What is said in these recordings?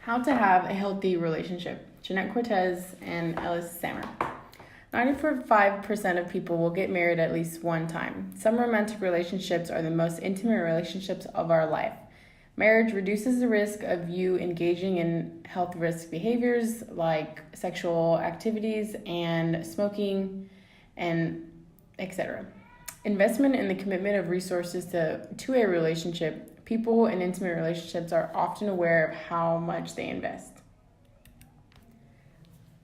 How to have a healthy relationship. Jeanette, Cortez, and Ellis. 95% of people will get married at least one time. Some romantic relationships are the most intimate relationships of our life. Marriage reduces the risk of you engaging in health risk behaviors like sexual activities and smoking and etc. Investment in the commitment of resources to a relationship. People in intimate relationships are often aware of how much they invest.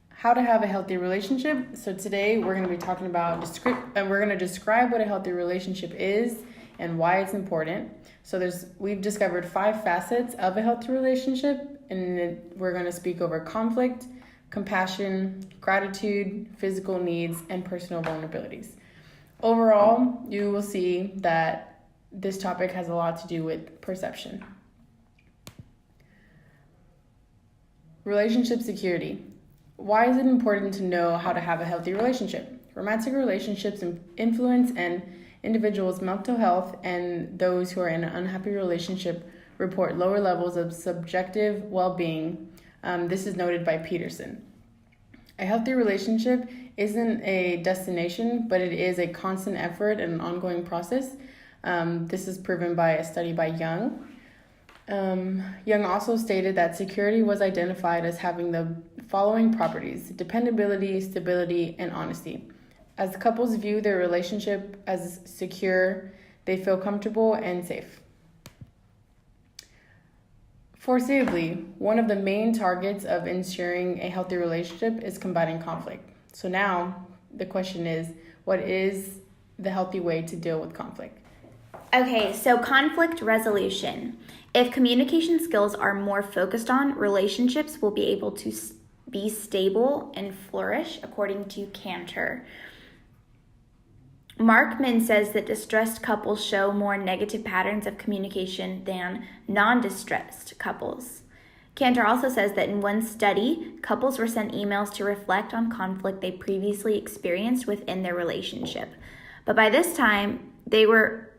How to have a healthy relationship. So today we're going to be talking about we're going to describe what a healthy relationship is and why it's important. So we've discovered 5 facets of a healthy relationship, and we're going to speak over conflict, compassion, gratitude, physical needs, and personal vulnerabilities. Overall, you will see that this topic has a lot to do with perception. Relationship security. Why is it important to know how to have a healthy relationship? Romantic relationships influence an individual's mental health, and those who are in an unhappy relationship report lower levels of subjective well-being. This is noted by Peterson. A healthy relationship isn't a destination, but it is a constant effort and an ongoing process. This is proven by a study by Young. Young also stated that security was identified as having the following properties: dependability, stability, and honesty. As couples view their relationship as secure, they feel comfortable and safe. Foreseeably, one of the main targets of ensuring a healthy relationship is combating conflict. So now the question is, what is the healthy way to deal with conflict? Okay, so conflict resolution. If communication skills are more focused on, relationships will be able to be stable and flourish, according to Cantor. Markman says that distressed couples show more negative patterns of communication than non-distressed couples. Cantor also says that in one study, couples were sent emails to reflect on conflict they previously experienced within their relationship. But this time they were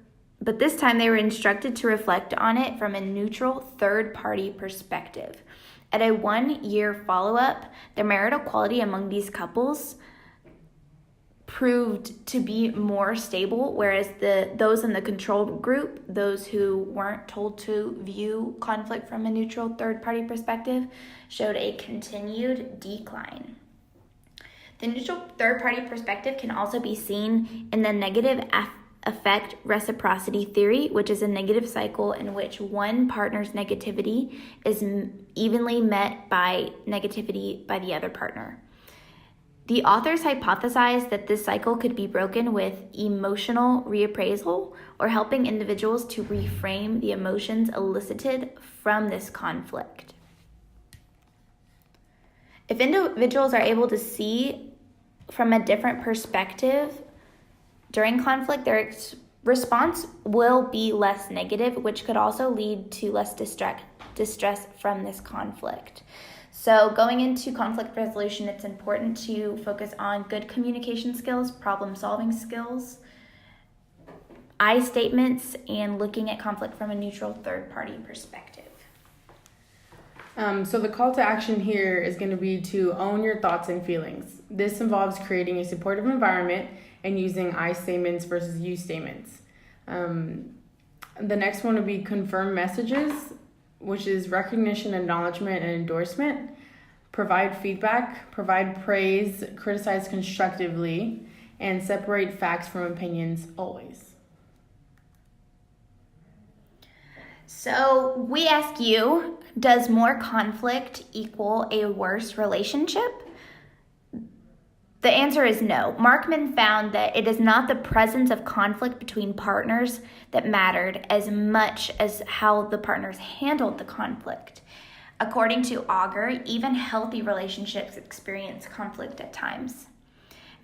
instructed to reflect on it from a neutral third-party perspective. At a 1-year follow-up, the marital quality among these couples proved to be more stable, whereas those in the control group, those who weren't told to view conflict from a neutral third-party perspective, showed a continued decline. The neutral third-party perspective can also be seen in the negative affect reciprocity theory, which is a negative cycle in which one partner's negativity is evenly met by negativity by the other partner. The authors hypothesized that this cycle could be broken with emotional reappraisal, or helping individuals to reframe the emotions elicited from this conflict. If individuals are able to see from a different perspective during conflict, their response will be less negative, which could also lead to less distress from this conflict. So going into conflict resolution, it's important to focus on good communication skills, problem-solving skills, I statements, and looking at conflict from a neutral third-party perspective. So the call to action here is going to be to own your thoughts and feelings. This involves creating a supportive environment and using I statements versus you statements. The next one would be confirm messages, which is recognition, acknowledgement, and endorsement. Provide feedback, provide praise, criticize constructively, and separate facts from opinions always. So we ask you, does more conflict equal a worse relationship? The answer is no. Markman found that it is not the presence of conflict between partners that mattered as much as how the partners handled the conflict. According to Auger, even healthy relationships experience conflict at times.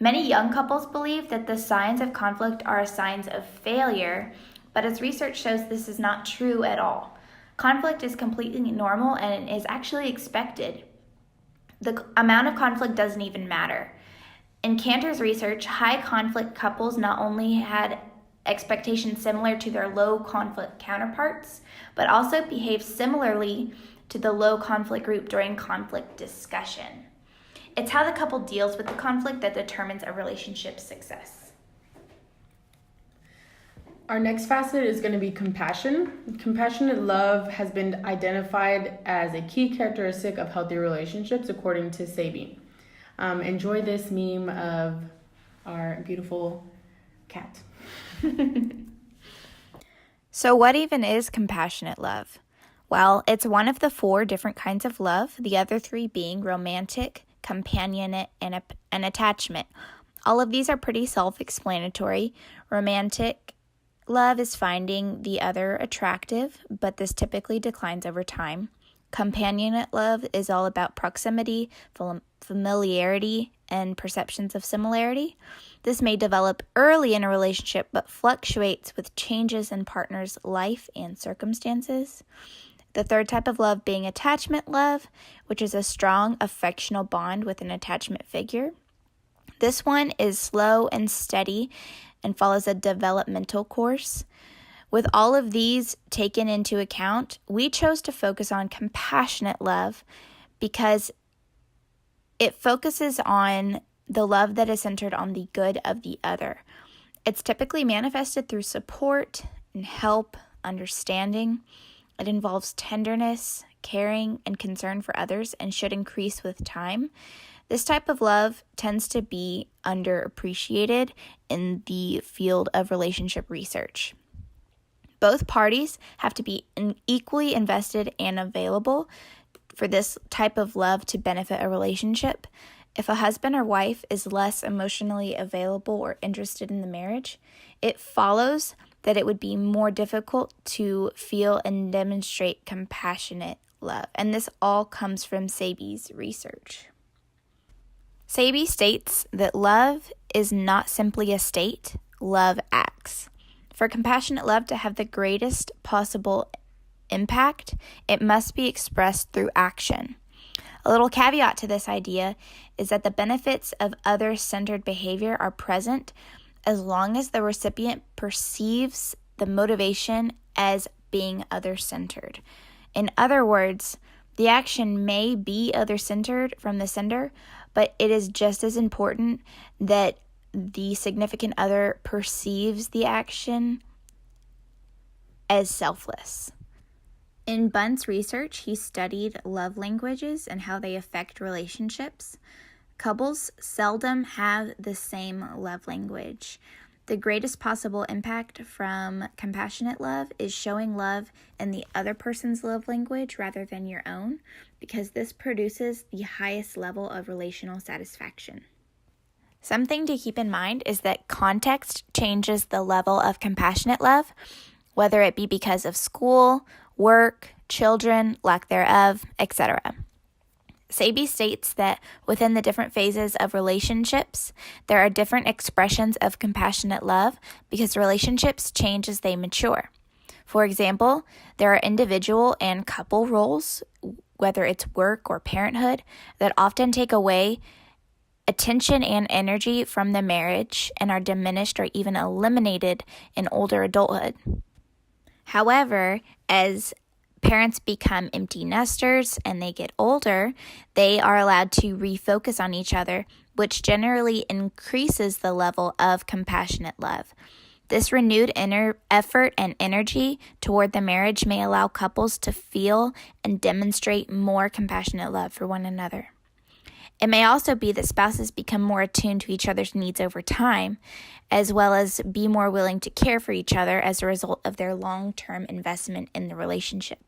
Many young couples believe that the signs of conflict are signs of failure, but as research shows, this is not true at all. Conflict is completely normal and is actually expected. The amount of conflict doesn't even matter. In Cantor's research, high conflict couples not only had expectations similar to their low conflict counterparts, but also behaved similarly to the low conflict group during conflict discussion. It's how the couple deals with the conflict that determines a relationship's success. Our next facet is going to be compassion. Compassionate love has been identified as a key characteristic of healthy relationships, according to Sabi. Enjoy this meme of our beautiful cat. So what even is compassionate love? Well, it's one of the 4 different kinds of love, the other 3 being romantic, companionate, and attachment. All of these are pretty self-explanatory. Romantic love is finding the other attractive, but this typically declines over time. Companionate love is all about proximity, familiarity, and perceptions of similarity. This may develop early in a relationship, but fluctuates with changes in partners' life and circumstances. The third type of love being attachment love, which is a strong affectional bond with an attachment figure. This one is slow and steady and follows a developmental course. With all of these taken into account, we chose to focus on compassionate love because it focuses on the love that is centered on the good of the other. It's typically manifested through support and help, understanding. It involves tenderness, caring, and concern for others and should increase with time. This type of love tends to be underappreciated in the field of relationship research. Both parties have to be equally invested and available for this type of love to benefit a relationship. If a husband or wife is less emotionally available or interested in the marriage, it follows that it would be more difficult to feel and demonstrate compassionate love. And this all comes from Sabi's research. Sabi states that love is not simply a state, love acts. For compassionate love to have the greatest possible impact, it must be expressed through action. A little caveat to this idea is that the benefits of other-centered behavior are present as long as the recipient perceives the motivation as being other-centered. In other words, the action may be other-centered from the sender, but it is just as important that the significant other perceives the action as selfless. In Bunt's research, he studied love languages and how they affect relationships. Couples seldom have the same love language. The greatest possible impact from compassionate love is showing love in the other person's love language rather than your own, because this produces the highest level of relational satisfaction. Something to keep in mind is that context changes the level of compassionate love, whether it be because of school, work, children, lack thereof, etc. Sabi states that within the different phases of relationships, there are different expressions of compassionate love because relationships change as they mature. For example, there are individual and couple roles, whether it's work or parenthood, that often take away attention and energy from the marriage and are diminished or even eliminated in older adulthood. However, as parents become empty nesters and they get older, they are allowed to refocus on each other, which generally increases the level of compassionate love. This renewed effort and energy toward the marriage may allow couples to feel and demonstrate more compassionate love for one another. It may also be that spouses become more attuned to each other's needs over time, as well as be more willing to care for each other as a result of their long-term investment in the relationship.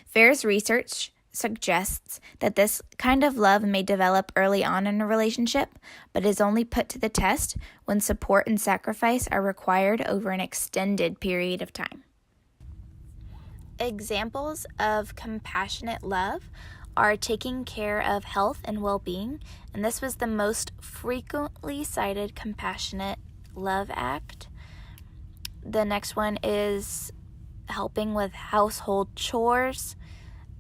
Fair's research suggests that this kind of love may develop early on in a relationship, but is only put to the test when support and sacrifice are required over an extended period of time. Examples of compassionate love are taking care of health and well-being, and this was the most frequently cited compassionate love act. The next one is helping with household chores.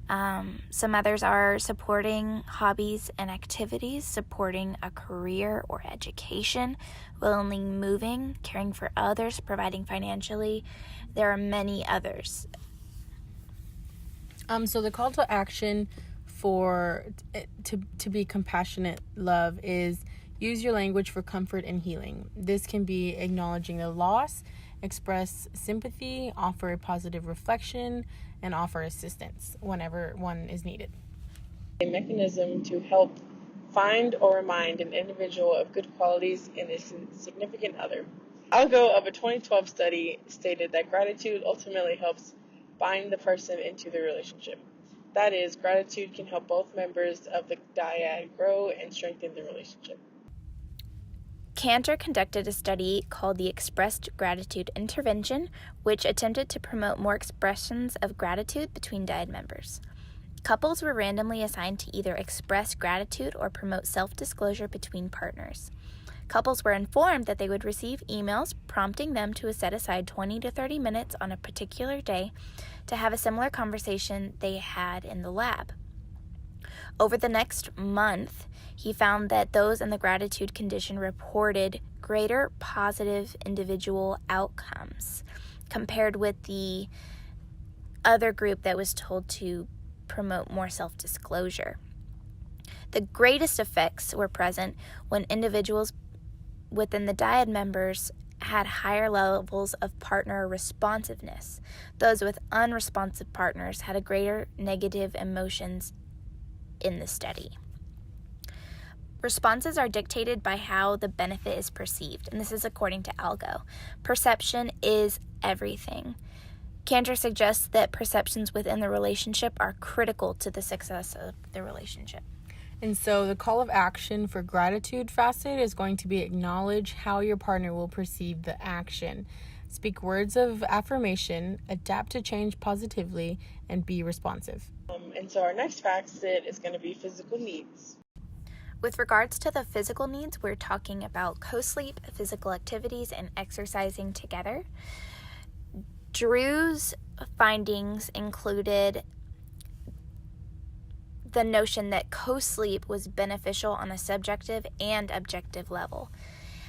Some others are supporting hobbies and activities, supporting a career or education, willingly moving, caring for others, providing financially. There are many others. So the call to action for to be compassionate love is use your language for comfort and healing. This can be acknowledging the loss, express sympathy, offer a positive reflection, and offer assistance whenever one is needed. A mechanism to help find or remind an individual of good qualities in a significant other. Algo of a 2012 study stated that gratitude ultimately helps bind the person into the relationship. That is, gratitude can help both members of the dyad grow and strengthen the relationship. Cantor conducted a study called the Expressed Gratitude Intervention, which attempted to promote more expressions of gratitude between dyad members. Couples were randomly assigned to either express gratitude or promote self-disclosure between partners. Couples were informed that they would receive emails prompting them to set aside 20 to 30 minutes on a particular day to have a similar conversation they had in the lab. Over the next month, he found that those in the gratitude condition reported greater positive individual outcomes compared with the other group that was told to promote more self-disclosure. The greatest effects were present when individuals within the dyad members had higher levels of partner responsiveness. Those with unresponsive partners had a greater negative emotions in the study. Responses are dictated by how the benefit is perceived, and this is according to Algo. Perception is everything. Cantor suggests that perceptions within the relationship are critical to the success of the relationship. And so the call of action for gratitude facet is going to be acknowledge how your partner will perceive the action. Speak words of affirmation, adapt to change positively, and be responsive. And so our next facet is going to be physical needs. With regards to the physical needs, we're talking about co-sleep, physical activities, and exercising together. Drew's findings included the notion that co-sleep was beneficial on a subjective and objective level.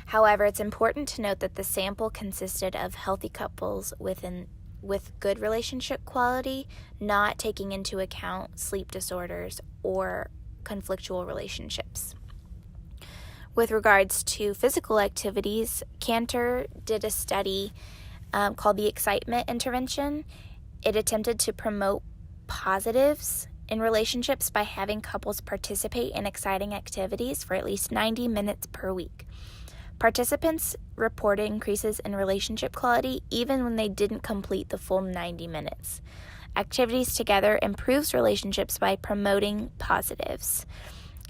However, it's important to note that the sample consisted of healthy couples with good relationship quality, not taking into account sleep disorders or conflictual relationships. With regards to physical activities, Cantor did a study called the Excitement Intervention. It attempted to promote positives in relationships by having couples participate in exciting activities for at least 90 minutes per week. Participants reported increases in relationship quality even when they didn't complete the full 90 minutes. Activities together improves relationships by promoting positives,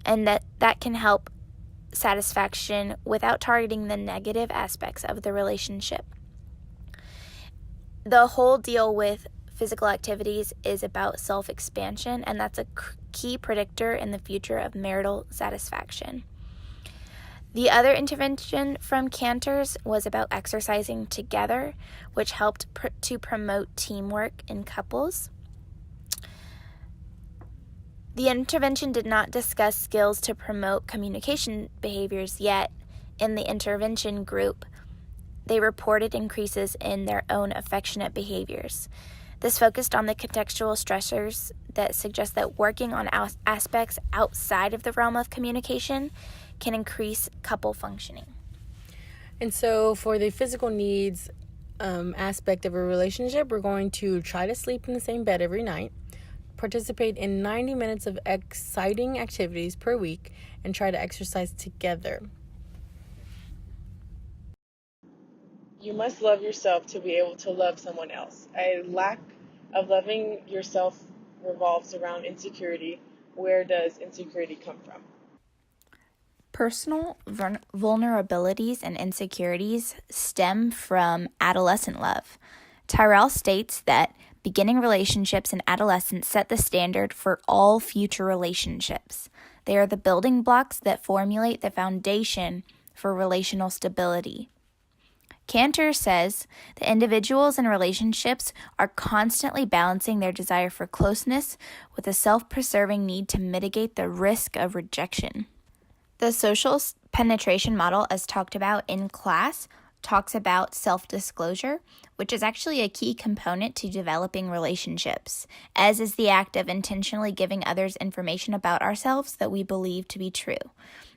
and that can help satisfaction without targeting the negative aspects of the relationship. The whole deal with physical activities is about self-expansion, and that's a key predictor in the future of marital satisfaction. The other intervention from Cantor's was about exercising together, which helped to promote teamwork in couples. The intervention did not discuss skills to promote communication behaviors, yet in the intervention group, they reported increases in their own affectionate behaviors. This focused on the contextual stressors that suggest that working on aspects outside of the realm of communication can increase couple functioning. And so for the physical needs aspect of a relationship, we're going to try to sleep in the same bed every night, participate in 90 minutes of exciting activities per week, and try to exercise together. You must love yourself to be able to love someone else. A lack of loving yourself revolves around insecurity. Where does insecurity come from? Personal vulnerabilities and insecurities stem from adolescent love. Tyrell states that beginning relationships in adolescence set the standard for all future relationships. They are the building blocks that formulate the foundation for relational stability. Cantor says that individuals in relationships are constantly balancing their desire for closeness with a self-preserving need to mitigate the risk of rejection. The social penetration model, as talked about in class, talks about self-disclosure, which is actually a key component to developing relationships, as is the act of intentionally giving others information about ourselves that we believe to be true.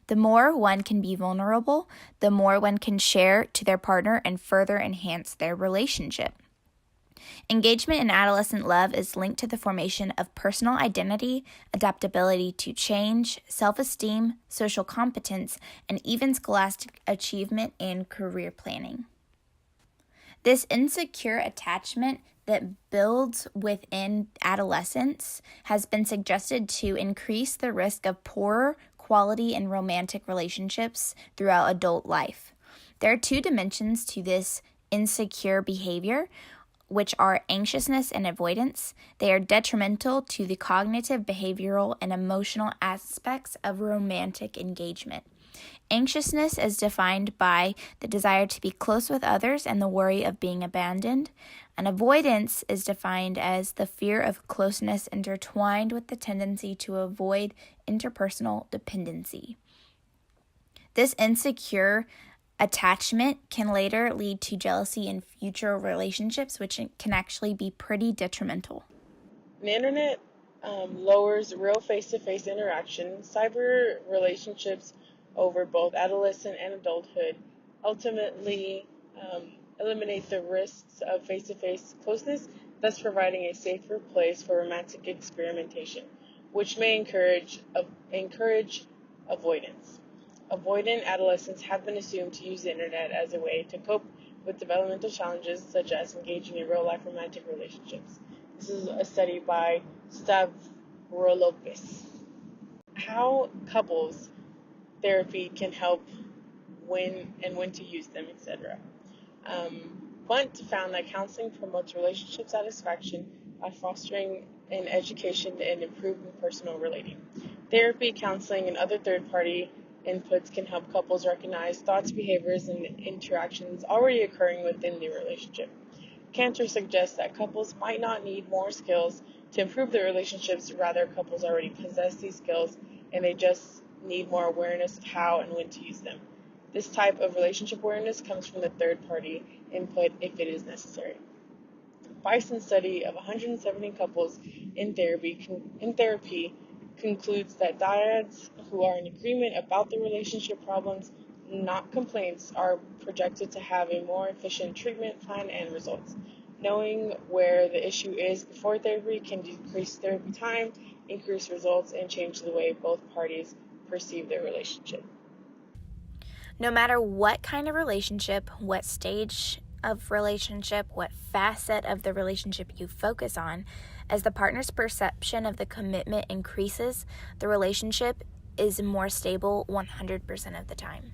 The more one can be vulnerable, the more one can share to their partner and further enhance their relationship. Engagement in adolescent love is linked to the formation of personal identity, adaptability to change, self-esteem, social competence, and even scholastic achievement and career planning. This insecure attachment that builds within adolescence has been suggested to increase the risk of poorer quality and romantic relationships throughout adult life. There are two dimensions to this insecure behavior, which are anxiousness and avoidance. They are detrimental to the cognitive, behavioral, and emotional aspects of romantic engagement. Anxiousness is defined by the desire to be close with others and the worry of being abandoned. And avoidance is defined as the fear of closeness intertwined with the tendency to avoid interpersonal dependency. This insecure attachment can later lead to jealousy in future relationships, which can actually be pretty detrimental. The internet lowers real face-to-face interaction. Cyber relationships over both adolescent and adulthood ultimately eliminate the risks of face-to-face closeness, thus providing a safer place for romantic experimentation, which may encourage avoidance. Avoidant adolescents have been assumed to use the internet as a way to cope with developmental challenges such as engaging in real-life romantic relationships. This is a study by Stavroulopoulos. How couples therapy can help when to use them, etc. Bunt found that counseling promotes relationship satisfaction by fostering an education and improving personal relating. Therapy, counseling, and other third-party inputs can help couples recognize thoughts, behaviors, and interactions already occurring within the relationship. Cantor suggests that couples might not need more skills to improve their relationships, rather couples already possess these skills and they just need more awareness of how and when to use them. This type of relationship awareness comes from the third-party input if it is necessary. Bison's study of 170 couples in therapy concludes that dyads who are in agreement about the relationship problems, not complaints, are projected to have a more efficient treatment plan and results. Knowing where the issue is before therapy can decrease therapy time, increase results, and change the way both parties perceive their relationship. No matter what kind of relationship, what stage of relationship, what facet of the relationship you focus on, as the partner's perception of the commitment increases, the relationship is more stable 100% of the time.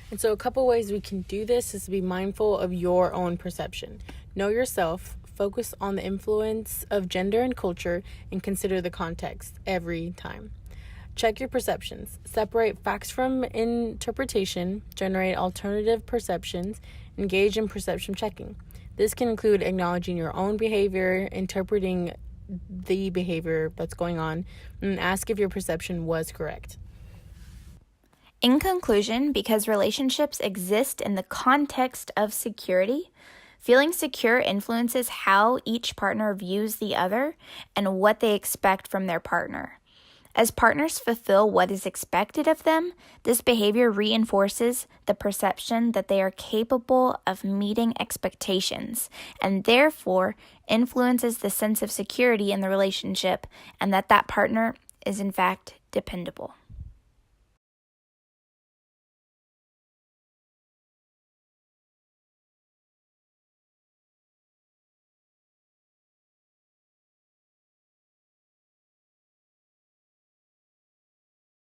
And so a couple ways we can do this is to be mindful of your own perception. Know yourself, focus on the influence of gender and culture, and consider the context every time. Check your perceptions. Separate facts from interpretation. Generate alternative perceptions. Engage in perception checking. This can include acknowledging your own behavior, interpreting the behavior that's going on, and ask if your perception was correct. In conclusion, because relationships exist in the context of security, feeling secure influences how each partner views the other and what they expect from their partner. As partners fulfill what is expected of them, this behavior reinforces the perception that they are capable of meeting expectations and therefore influences the sense of security in the relationship and that partner is in fact dependable.